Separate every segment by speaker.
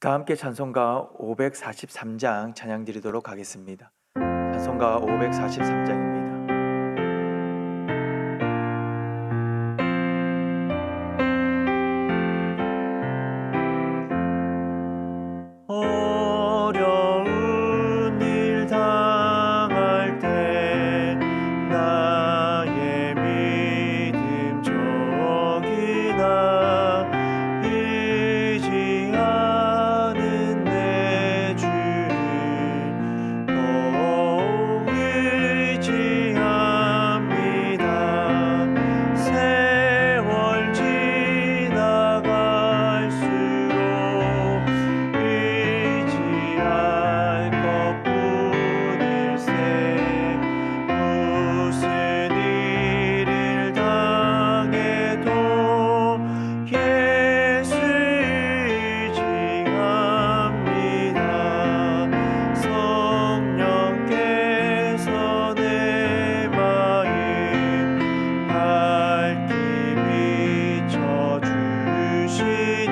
Speaker 1: 다 함께 찬송가 543장 찬양 드리도록 하겠습니다. 찬송가 543장입니다. 어려운 일 당할 때 나의 믿음 저기나 의지 않은 내 주를 더욱 의지합니다. 세월 지나갈수록 의지할 것뿐일세. 무슨 일을 당해도 예수 의지합니다. 성령께서 내 마음 밝게 비춰주시니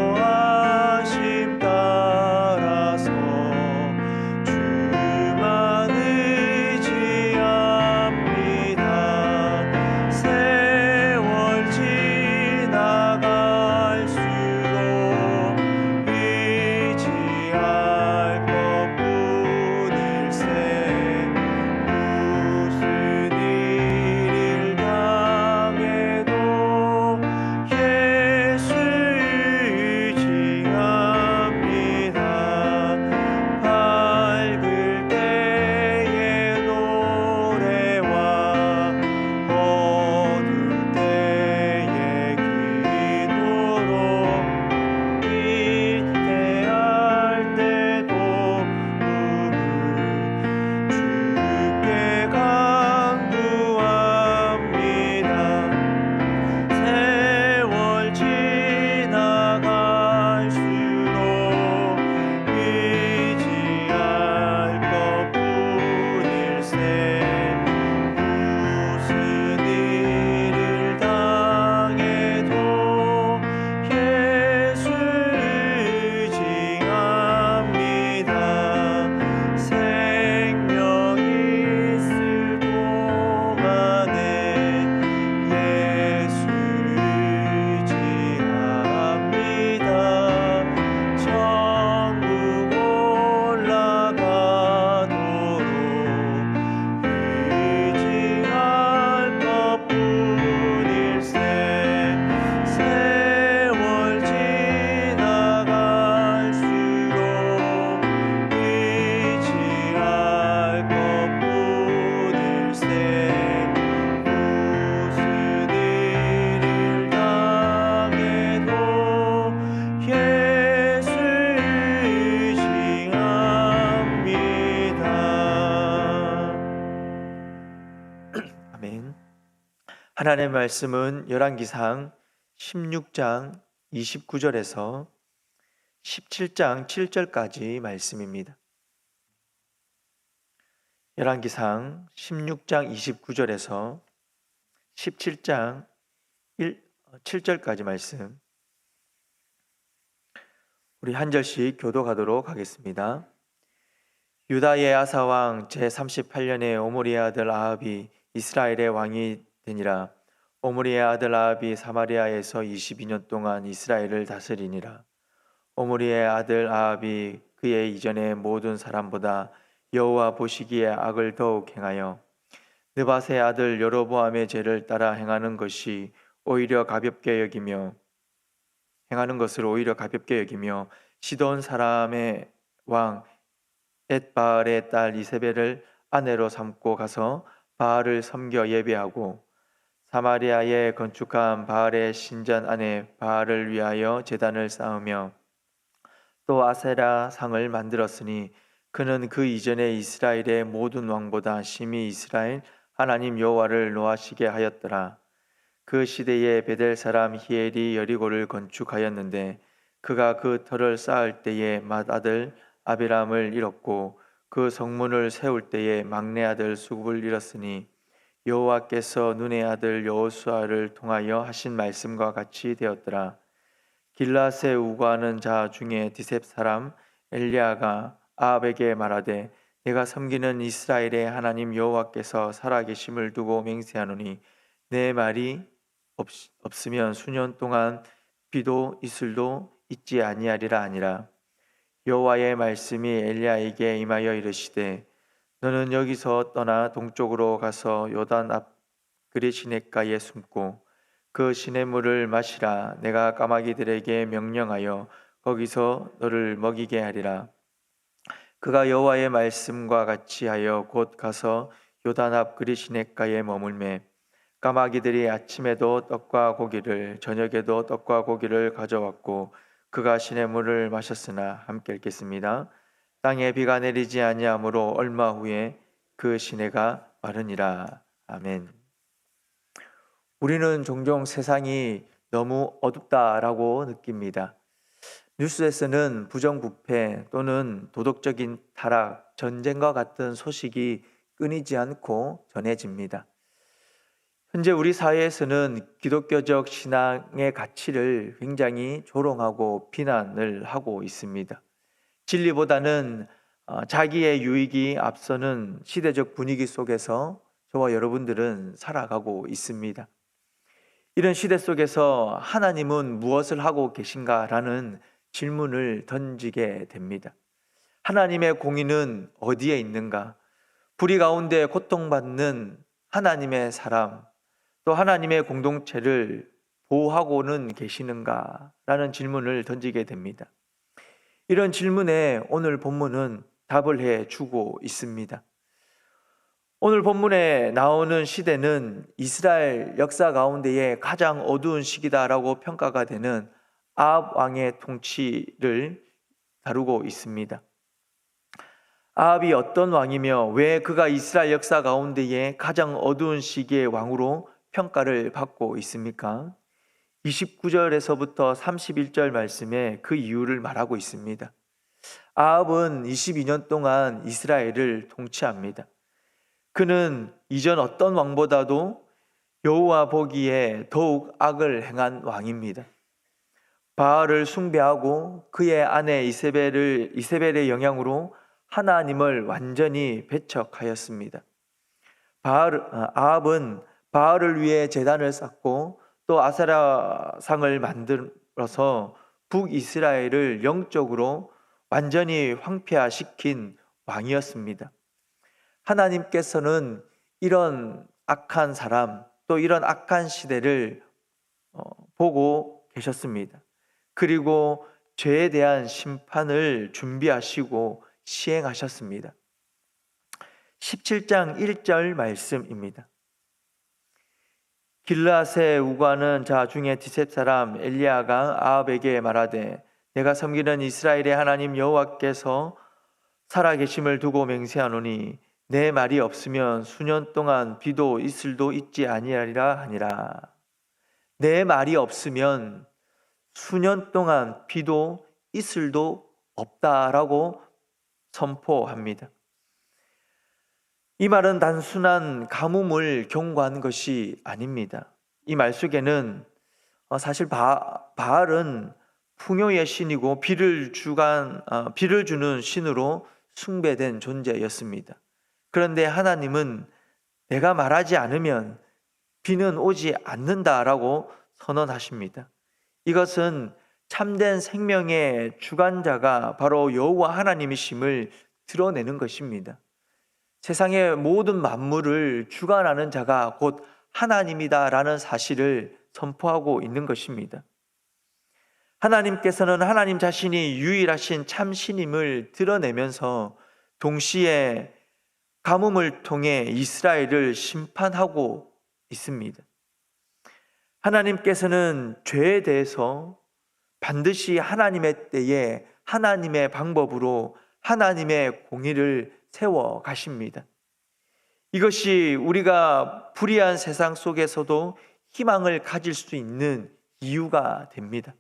Speaker 1: 인도하심 따라서 주만 의지합니다. 세월 지나갈수록 의지할 것뿐일세. 무슨 일을 당해도 예수 의지합니다. 밝을 때의 노래와 어두울 때의 기도로 위대할 때도 주께 간구합니다. 세월 지나갈수록 의지할 것뿐일세. 무슨 일을 당해도 예수 의지합니다. 생명이 있을 동안에 예수 의지합니다. 천국 올라가도록 의지할 것뿐일세. 세월 지나갈수록 의지할 것뿐일세. 무슨 일을 당해도 예수 의지합니다. 아멘. 하나님의 말씀은 열왕기상 16장 29절에서 17장 7절까지 말씀입니다. 열왕기상 16장 29절에서 17장 7절까지 말씀, 우리 한 절씩 교독하도록 하겠습니다. 유다의 아사왕 제38년에 오므리의 아들 아합이 이스라엘의 왕이 되니라. 오므리의 아들 아합이 사마리아에서 22년 동안 이스라엘을 다스리니라. 오므리의 아들 아합이 그의 이전의 모든 사람보다 여호와 보시기에 악을 더욱 행하여 느밧의 아들 여로보암의 죄를 따라 행하는 것을 오히려 가볍게 여기며 시돈 사람의 왕 엣바알의 딸 이세벨을 아내로 삼고 가서 바알을 섬겨 예배하고 사마리아에 건축한 바알의 신전 안에 바알을 위하여 제단을 쌓으며 또 아세라 상을 만들었으니 그는 그 이전에 이스라엘의 모든 왕보다 심히 이스라엘 하나님 여호와를 노하시게 하였더라. 그 시대에 베델 사람 히엘이 여리고를 건축하였는데 그가 그 터를 쌓을 때에 맏아들 아비람을 잃었고 그 성문을 세울 때에 막내 아들 수굽을 잃었으니 여호와께서 눈의 아들 여호수아를 통하여 하신 말씀과 같이 되었더라. 길라세 우거하는 자 중에 디셉 사람 엘리야가 아합에게 말하되 내가 섬기는 이스라엘의 하나님 여호와께서 살아계심을 두고 맹세하노니 내 말이 없으면 수년 동안 비도 이슬도 있지 아니하리라 하니라. 여호와의 말씀이 엘리야에게 임하여 이르시되 너는 여기서 떠나 동쪽으로 가서 요단 앞 그리 시냇가에 숨고 그 시냇물을 마시라. 내가 까마귀들에게 명령하여 거기서 너를 먹이게 하리라. 그가 여호와의 말씀과 같이 하여 곧 가서 요단 앞 그리 시냇가에 머물매 까마귀들이 아침에도 떡과 고기를 저녁에도 떡과 고기를 가져왔고 그가 시냇물을 마셨으나 함께 읽겠습니다. 땅에 비가 내리지 아니하므로 얼마 후에 그 시내가 마르니라. 아멘. 우리는 종종 세상이 너무 어둡다라고 느낍니다. 뉴스에서는 부정부패 또는 도덕적인 타락, 전쟁과 같은 소식이 끊이지 않고 전해집니다. 현재 우리 사회에서는 기독교적 신앙의 가치를 굉장히 조롱하고 비난을 하고 있습니다. 진리보다는 자기의 유익이 앞서는 시대적 분위기 속에서 저와 여러분들은 살아가고 있습니다. 이런 시대 속에서 하나님은 무엇을 하고 계신가라는 질문을 던지게 됩니다. 하나님의 공의는 어디에 있는가? 불의 가운데 고통받는 하나님의 사람, 또 하나님의 공동체를 보호하고는 계시는가라는 질문을 던지게 됩니다. 이런 질문에 오늘 본문은 답을 해주고 있습니다. 오늘 본문에 나오는 시대는 이스라엘 역사 가운데에 가장 어두운 시기다라고 평가가 되는 아합 왕의 통치를 다루고 있습니다. 아합이 어떤 왕이며 왜 그가 이스라엘 역사 가운데에 가장 어두운 시기의 왕으로 평가를 받고 있습니까? 29절에서부터 31절 말씀에 그 이유를 말하고 있습니다. 아합은 22년 동안 이스라엘을 통치합니다. 그는 이전 어떤 왕보다도 여호와 보기에 더욱 악을 행한 왕입니다. 바알을 숭배하고 그의 아내 이세벨의 영향으로 하나님을 완전히 배척하였습니다. 아합은 바알을 위해 제단을 쌓고 또 아세라상을 만들어서 북이스라엘을 영적으로 완전히 황폐화시킨 왕이었습니다. 하나님께서는 이런 악한 사람 또 이런 악한 시대를 보고 계셨습니다. 그리고 죄에 대한 심판을 준비하시고 시행하셨습니다. 17장 1절 말씀입니다. 길라세 우거하는 자 중에 디셉 사람 엘리야가 아합에게 말하되 내가 섬기는 이스라엘의 하나님 여호와께서 살아계심을 두고 맹세하노니 내 말이 없으면 수년 동안 비도 이슬도 있지 아니하리라 하니라. 내 말이 없으면 수년 동안 비도 이슬도 없다라고 선포합니다. 이 말은 단순한 가뭄을 경고한 것이 아닙니다. 이 말 속에는 사실 바알은 풍요의 신이고 비를 주는 신으로 숭배된 존재였습니다. 그런데 하나님은 내가 말하지 않으면 비는 오지 않는다라고 선언하십니다. 이것은 참된 생명의 주관자가 바로 여호와 하나님이심을 드러내는 것입니다. 세상의 모든 만물을 주관하는 자가 곧 하나님이다라는 사실을 선포하고 있는 것입니다. 하나님께서는 하나님 자신이 유일하신 참신임을 드러내면서 동시에 가뭄을 통해 이스라엘을 심판하고 있습니다. 하나님께서는 죄에 대해서 반드시 하나님의 때에 하나님의 방법으로 하나님의 공의를 세워 가십니다. 이것이 우리가 불의한 세상 속에서도 희망을 가질 수 있는 이유가 됩니다.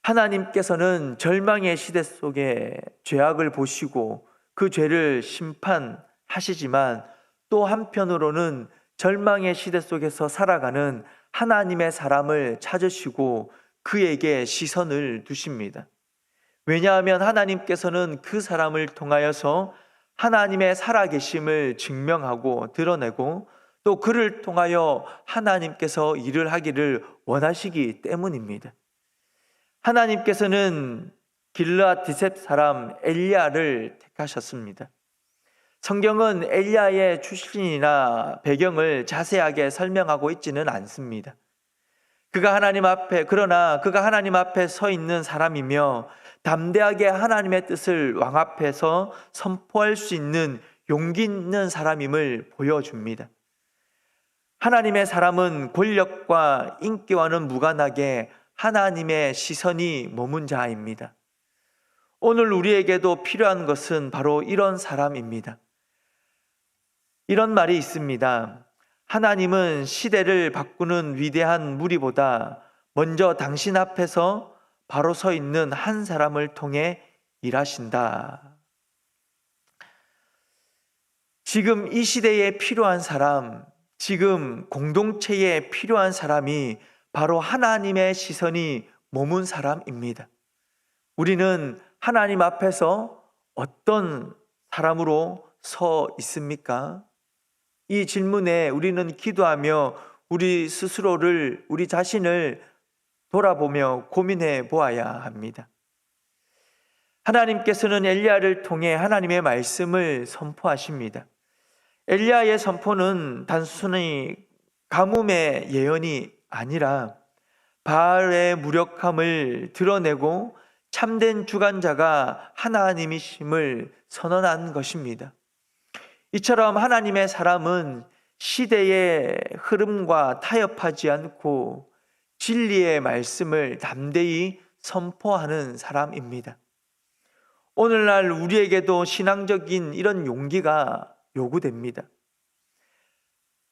Speaker 1: 하나님께서는 절망의 시대 속에 죄악을 보시고 그 죄를 심판하시지만 또 한편으로는 절망의 시대 속에서 살아가는 하나님의 사람을 찾으시고 그에게 시선을 두십니다. 왜냐하면 하나님께서는 그 사람을 통하여서 하나님의 살아계심을 증명하고 드러내고 또 그를 통하여 하나님께서 일을 하기를 원하시기 때문입니다. 하나님께서는 길르앗 디셉 사람 엘리야를 택하셨습니다. 성경은 엘리야의 출신이나 배경을 자세하게 설명하고 있지는 않습니다. 그러나 그가 하나님 앞에 서 있는 사람이며 담대하게 하나님의 뜻을 왕 앞에서 선포할 수 있는 용기 있는 사람임을 보여줍니다. 하나님의 사람은 권력과 인기와는 무관하게 하나님의 시선이 머문 자입니다. 오늘 우리에게도 필요한 것은 바로 이런 사람입니다. 이런 말이 있습니다. 하나님은 시대를 바꾸는 위대한 무리보다 먼저 당신 앞에서 바로 서 있는 한 사람을 통해 일하신다. 지금 이 시대에 필요한 사람, 지금 공동체에 필요한 사람이 바로 하나님의 시선이 머문 사람입니다. 우리는 하나님 앞에서 어떤 사람으로 서 있습니까? 이 질문에 우리는 기도하며 우리 스스로를, 우리 자신을 돌아보며 고민해 보아야 합니다. 하나님께서는 엘리야를 통해 하나님의 말씀을 선포하십니다. 엘리야의 선포는 단순히 가뭄의 예언이 아니라 바알의 무력함을 드러내고 참된 주관자가 하나님이심을 선언한 것입니다. 이처럼 하나님의 사람은 시대의 흐름과 타협하지 않고 진리의 말씀을 담대히 선포하는 사람입니다. 오늘날 우리에게도 신앙적인 이런 용기가 요구됩니다.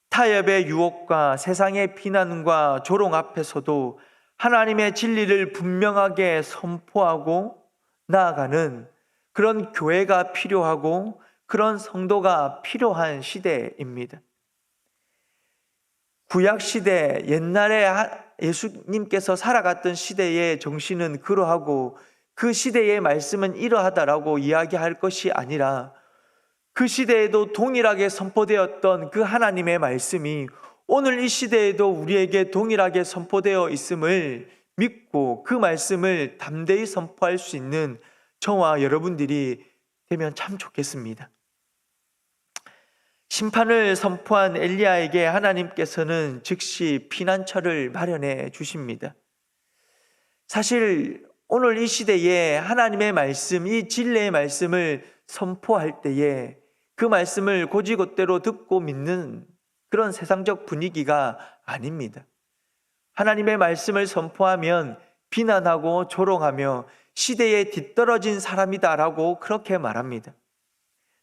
Speaker 1: 타협의 유혹과 세상의 비난과 조롱 앞에서도 하나님의 진리를 분명하게 선포하고 나아가는 그런 교회가 필요하고 그런 성도가 필요한 시대입니다. 구약시대, 옛날에 예수님께서 살아갔던 시대의 정신은 그러하고 그 시대의 말씀은 이러하다라고 이야기할 것이 아니라 그 시대에도 동일하게 선포되었던 그 하나님의 말씀이 오늘 이 시대에도 우리에게 동일하게 선포되어 있음을 믿고 그 말씀을 담대히 선포할 수 있는 저와 여러분들이 되면 참 좋겠습니다. 심판을 선포한 엘리야에게 하나님께서는 즉시 피난처를 마련해 주십니다. 사실 오늘 이 시대에 하나님의 말씀, 이 진리의 말씀을 선포할 때에 그 말씀을 곧이곧대로 듣고 믿는 그런 세상적 분위기가 아닙니다. 하나님의 말씀을 선포하면 비난하고 조롱하며 시대에 뒤떨어진 사람이다라고 그렇게 말합니다.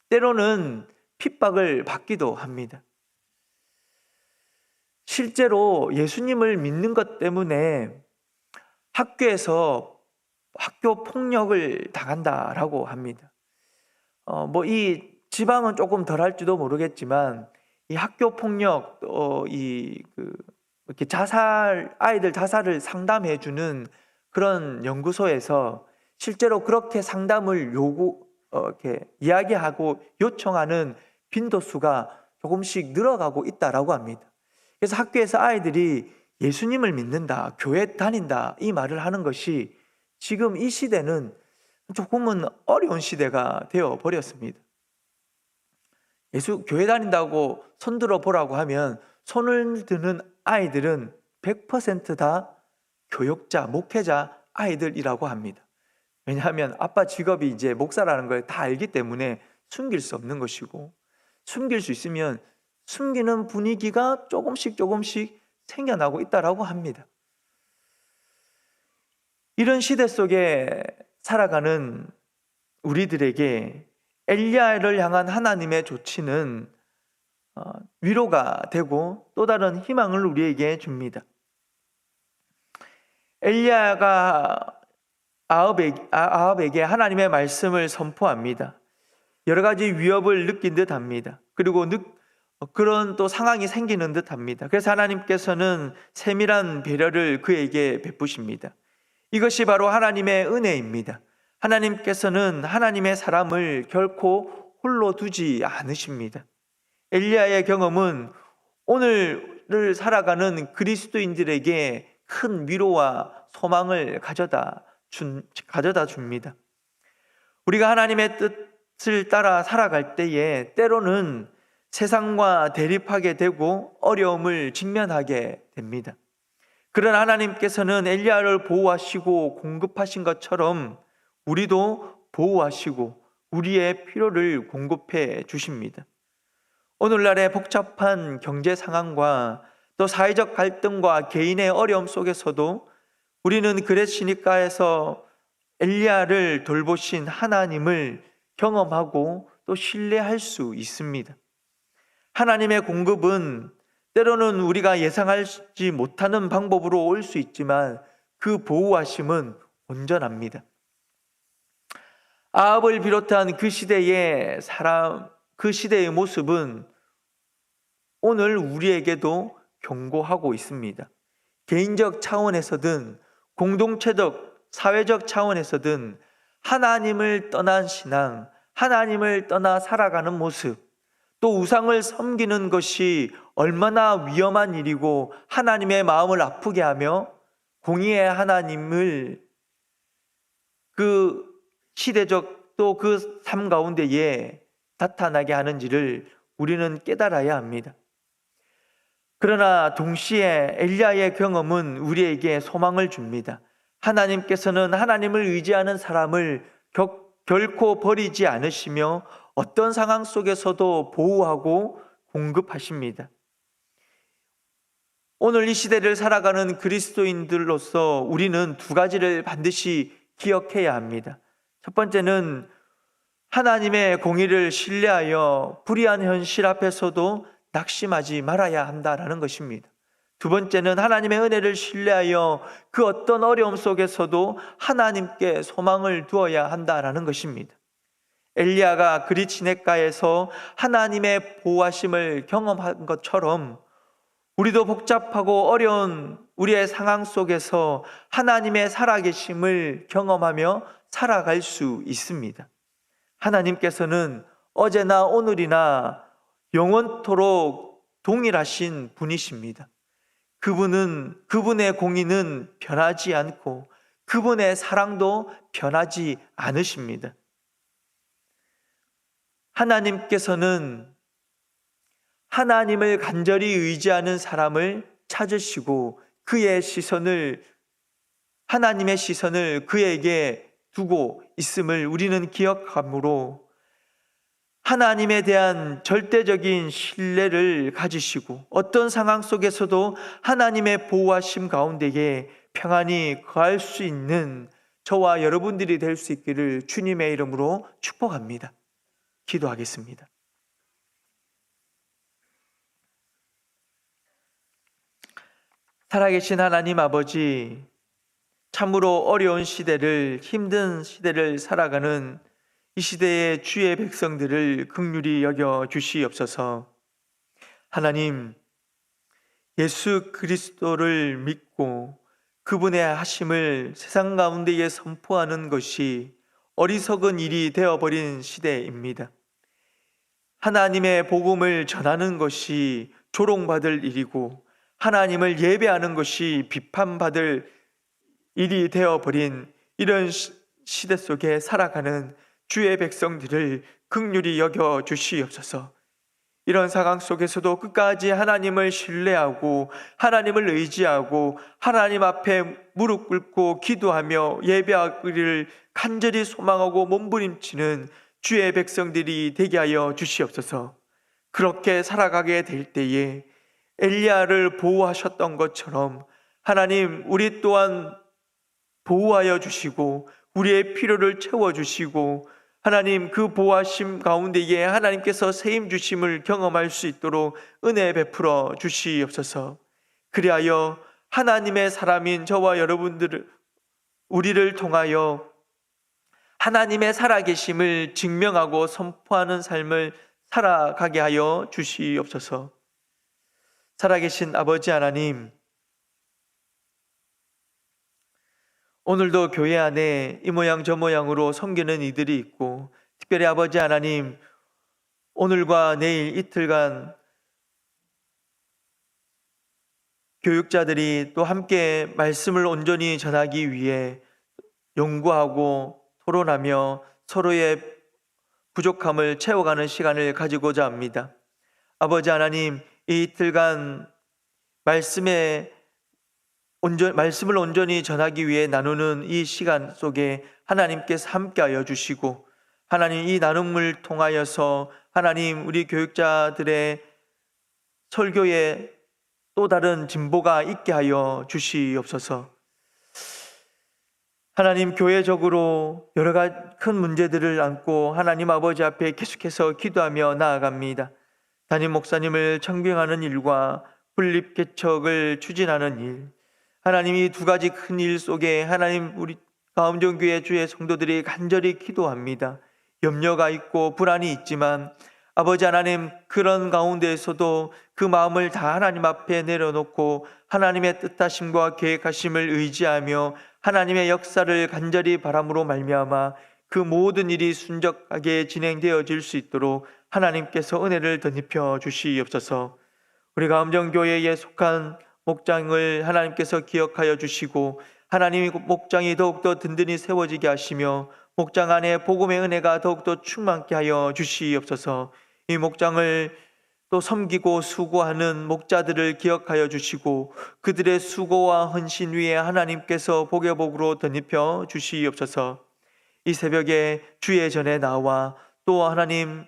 Speaker 1: 때로는 핍박을 받기도 합니다. 실제로 예수님을 믿는 것 때문에 학교에서 학교 폭력을 당한다라고 합니다. 이 지방은 조금 덜할지도 모르겠지만 이 학교 폭력, 이렇게 아이들 자살을 상담해주는 그런 연구소에서 실제로 그렇게 상담을 이렇게 이야기하고 요청하는 빈도수가 조금씩 늘어가고 있다라고 합니다. 그래서 학교에서 아이들이 예수님을 믿는다, 교회 다닌다 이 말을 하는 것이 지금 이 시대는 조금은 어려운 시대가 되어 버렸습니다. 교회 다닌다고 손들어 보라고 하면 손을 드는 아이들은 100% 다 교역자, 목회자 아이들이라고 합니다. 왜냐하면 아빠 직업이 이제 목사라는 걸 다 알기 때문에 숨길 수 없는 것이고, 숨길 수 있으면 숨기는 분위기가 조금씩 생겨나고 있다라고 합니다. 이런 시대 속에 살아가는 우리들에게 엘리야를 향한 하나님의 조치는 위로가 되고 또 다른 희망을 우리에게 줍니다. 엘리야가 아합에게 하나님의 말씀을 선포합니다. 여러 가지 위협을 느낀 듯 합니다. 그리고 그런 또 상황이 생기는 듯합니다. 그래서 하나님께서는 세밀한 배려를 그에게 베푸십니다. 이것이 바로 하나님의 은혜입니다. 하나님께서는 하나님의 사람을 결코 홀로 두지 않으십니다. 엘리야의 경험은 오늘을 살아가는 그리스도인들에게 큰 위로와 소망을 가져다 줍니다. 우리가 하나님의 뜻을 따라 살아갈 때에 때로는 세상과 대립하게 되고 어려움을 직면하게 됩니다. 그러나 하나님께서는 엘리야를 보호하시고 공급하신 것처럼 우리도 보호하시고 우리의 필요를 공급해 주십니다. 오늘날의 복잡한 경제 상황과 또 사회적 갈등과 개인의 어려움 속에서도 우리는 그레시니카에서 엘리야를 돌보신 하나님을 경험하고 또 신뢰할 수 있습니다. 하나님의 공급은 때로는 우리가 예상하지 못하는 방법으로 올 수 있지만 그 보호하심은 온전합니다. 아합을 비롯한 그 시대의 모습은 오늘 우리에게도 경고하고 있습니다. 개인적 차원에서든 공동체적, 사회적 차원에서든 하나님을 떠난 신앙, 하나님을 떠나 살아가는 모습, 또 우상을 섬기는 것이 얼마나 위험한 일이고 하나님의 마음을 아프게 하며 공의의 하나님을 그 시대적 또 그 삶 가운데에 나타나게 하는지를 우리는 깨달아야 합니다. 그러나 동시에 엘리야의 경험은 우리에게 소망을 줍니다. 하나님께서는 하나님을 의지하는 사람을 결코 버리지 않으시며 어떤 상황 속에서도 보호하고 공급하십니다. 오늘 이 시대를 살아가는 그리스도인들로서 우리는 두 가지를 반드시 기억해야 합니다. 첫 번째는 하나님의 공의를 신뢰하여 불의한 현실 앞에서도 낙심하지 말아야 한다는 것입니다. 두 번째는 하나님의 은혜를 신뢰하여 그 어떤 어려움 속에서도 하나님께 소망을 두어야 한다는 것입니다. 엘리야가 그리시네가에서 하나님의 보호하심을 경험한 것처럼 우리도 복잡하고 어려운 우리의 상황 속에서 하나님의 살아계심을 경험하며 살아갈 수 있습니다. 하나님께서는 어제나 오늘이나 영원토록 동일하신 분이십니다. 그분의 공의는 변하지 않고 그분의 사랑도 변하지 않으십니다. 하나님께서는 하나님을 간절히 의지하는 사람을 찾으시고 하나님의 시선을 그에게 두고 있음을 우리는 기억하므로 하나님에 대한 절대적인 신뢰를 가지시고 어떤 상황 속에서도 하나님의 보호하심 가운데에 평안히 거할 수 있는 저와 여러분들이 될 수 있기를 주님의 이름으로 축복합니다. 기도하겠습니다. 살아계신 하나님 아버지, 참으로 어려운 시대를, 힘든 시대를 살아가는 이 시대의 주의 백성들을 긍휼히 여겨 주시옵소서. 하나님, 예수 그리스도를 믿고 그분의 하심을 세상 가운데에 선포하는 것이 어리석은 일이 되어버린 시대입니다. 하나님의 복음을 전하는 것이 조롱받을 일이고 하나님을 예배하는 것이 비판받을 일이 되어버린 이런 시대 속에 살아가는 주의 백성들을 긍휼히 여겨 주시옵소서. 이런 상황 속에서도 끝까지 하나님을 신뢰하고 하나님을 의지하고 하나님 앞에 무릎 꿇고 기도하며 예배하기를 간절히 소망하고 몸부림치는 주의 백성들이 되게 하여 주시옵소서. 그렇게 살아가게 될 때에 엘리야를 보호하셨던 것처럼 하나님, 우리 또한 보호하여 주시고 우리의 필요를 채워주시고 하나님, 그 보호하심 가운데에 하나님께서 세임 주심을 경험할 수 있도록 은혜 베풀어 주시옵소서. 그리하여 하나님의 사람인 저와 여러분들, 우리를 통하여 하나님의 살아계심을 증명하고 선포하는 삶을 살아가게 하여 주시옵소서. 살아계신 아버지 하나님, 오늘도 교회 안에 이 모양 저 모양으로 섬기는 이들이 있고, 특별히 아버지 하나님, 오늘과 내일 이틀간 교육자들이 또 함께 말씀을 온전히 전하기 위해 연구하고 토론하며 서로의 부족함을 채워가는 시간을 가지고자 합니다. 아버지 하나님, 이 이틀간 말씀을 온전히 전하기 위해 나누는 이 시간 속에 하나님께서 함께하여 주시고, 하나님 이 나눔을 통하여서 하나님 우리 교육자들의 설교에 또 다른 진보가 있게 하여 주시옵소서. 하나님, 교회적으로 여러 가지 큰 문제들을 안고 하나님 아버지 앞에 계속해서 기도하며 나아갑니다. 담임 목사님을 청빙하는 일과 분립개척을 추진하는 일, 하나님 이 두 가지 큰 일 속에 하나님 우리 가음정교회 주의 성도들이 간절히 기도합니다. 염려가 있고 불안이 있지만 아버지 하나님, 그런 가운데에서도 그 마음을 다 하나님 앞에 내려놓고 하나님의 뜻하심과 계획하심을 의지하며 하나님의 역사를 간절히 바람으로 말미암아 그 모든 일이 순적하게 진행되어질 수 있도록 하나님께서 은혜를 덧입혀 주시옵소서. 우리 가음정교회에 속한 목장을 하나님께서 기억하여 주시고, 하나님의 목장이 더욱더 든든히 세워지게 하시며 목장 안에 복음의 은혜가 더욱더 충만케 하여 주시옵소서. 이 목장을 또 섬기고 수고하는 목자들을 기억하여 주시고 그들의 수고와 헌신 위에 하나님께서 복의 복으로 덧입혀 주시옵소서. 이 새벽에 주의 전에 나와 또 하나님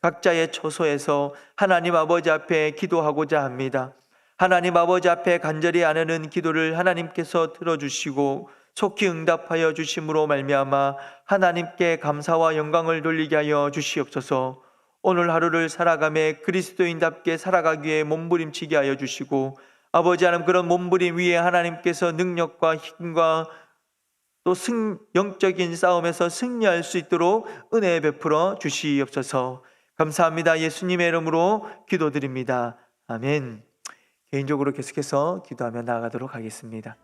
Speaker 1: 각자의 처소에서 하나님 아버지 앞에 기도하고자 합니다. 하나님 아버지 앞에 간절히 아뢰는 기도를 하나님께서 들어주시고 속히 응답하여 주심으로 말미암아 하나님께 감사와 영광을 돌리게 하여 주시옵소서. 오늘 하루를 살아가며 그리스도인답게 살아가기에 몸부림치게 하여 주시고, 아버지 하나님 그런 몸부림 위에 하나님께서 능력과 힘과 또 영적인 싸움에서 승리할 수 있도록 은혜 베풀어 주시옵소서. 감사합니다. 예수님의 이름으로 기도드립니다. 아멘. 개인적으로 계속해서 기도하며 나아가도록 하겠습니다.